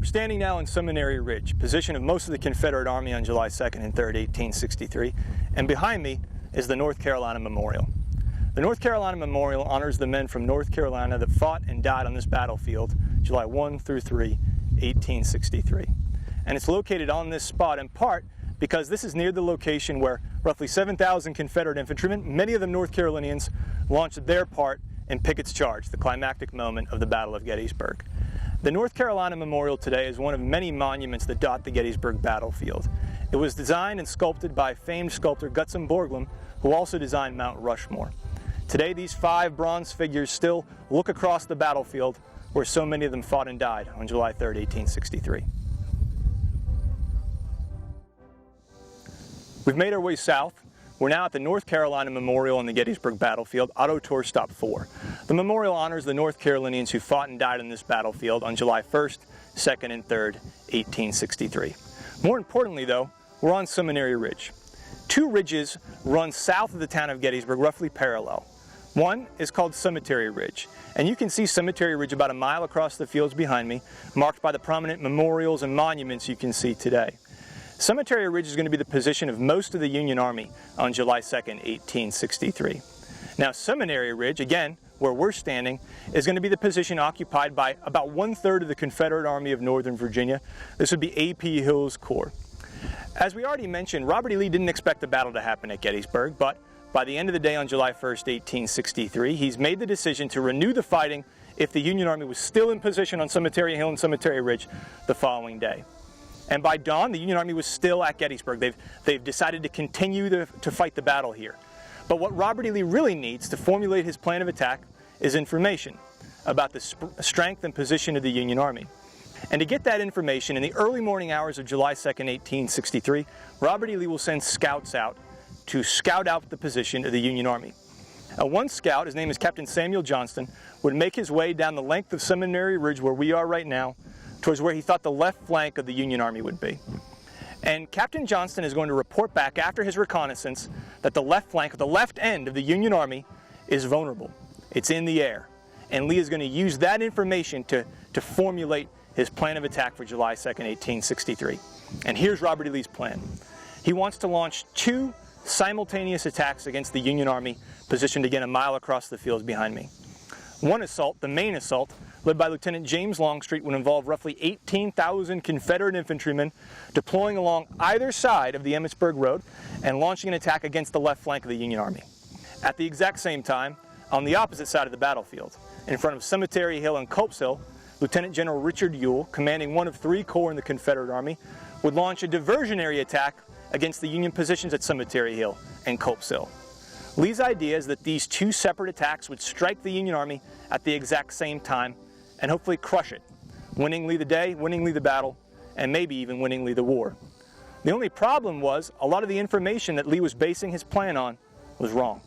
standing now on Seminary Ridge, position of most of the Confederate Army on July 2nd and 3rd, 1863, and behind me is the North Carolina Memorial. The North Carolina Memorial honors the men from North Carolina that fought and died on this battlefield July 1 through 3, 1863. And it's located on this spot in part because this is near the location where roughly 7,000 Confederate infantrymen, many of them North Carolinians, launched their part in Pickett's Charge, the climactic moment of the Battle of Gettysburg. The North Carolina Memorial today is one of many monuments that dot the Gettysburg battlefield. It was designed and sculpted by famed sculptor Gutzon Borglum, who also designed Mount Rushmore. Today, these 5 bronze figures still look across the battlefield where so many of them fought and died on July 3rd, 1863. We've made our way south. We're now at the North Carolina Memorial on the Gettysburg battlefield, Auto Tour Stop 4. The memorial honors the North Carolinians who fought and died on this battlefield on July 1st, 2nd, and 3rd, 1863. More importantly, though, we're on Seminary Ridge. 2 ridges run south of the town of Gettysburg, roughly parallel. One is called Cemetery Ridge, and you can see Cemetery Ridge about a mile across the fields behind me, marked by the prominent memorials and monuments you can see today. Cemetery Ridge is going to be the position of most of the Union Army on July 2nd, 1863. Now, Seminary Ridge, again, where we're standing, is going to be the position occupied by about 1/3 of the Confederate Army of Northern Virginia. This would be A.P. Hill's Corps. As we already mentioned, Robert E. Lee didn't expect the battle to happen at Gettysburg, but by the end of the day on July 1st, 1863, he's made the decision to renew the fighting if the Union Army was still in position on Cemetery Hill and Cemetery Ridge the following day. And by dawn, the Union Army was still at Gettysburg. They've decided to continue to fight the battle here. But what Robert E. Lee really needs to formulate his plan of attack is information about the strength and position of the Union Army. And to get that information, in the early morning hours of July 2nd, 1863, Robert E. Lee will send scouts out to scout out the position of the Union Army. One scout, his name is Captain Samuel Johnston, would make his way down the length of Seminary Ridge, where we are right now, towards where he thought the left flank of the Union Army would be. And Captain Johnston is going to report back after his reconnaissance that the left flank, the left end of the Union Army is vulnerable. It's in the air. And Lee is going to use that information to formulate his plan of attack for July 2nd, 1863. And here's Robert E. Lee's plan. He wants to launch 2 simultaneous attacks against the Union Army, positioned again a mile across the fields behind me. One assault, the main assault, led by Lieutenant James Longstreet, would involve roughly 18,000 Confederate infantrymen deploying along either side of the Emmitsburg Road and launching an attack against the left flank of the Union Army. At the exact same time, on the opposite side of the battlefield, in front of Cemetery Hill and Culp's Hill, Lieutenant General Richard Ewell, commanding one of 3 corps in the Confederate Army, would launch a diversionary attack against the Union positions at Cemetery Hill and Culp's Hill. Lee's idea is that these 2 separate attacks would strike the Union Army at the exact same time and hopefully crush it, winning Lee the day, winning Lee the battle, and maybe even winning Lee the war. The only problem was a lot of the information that Lee was basing his plan on was wrong.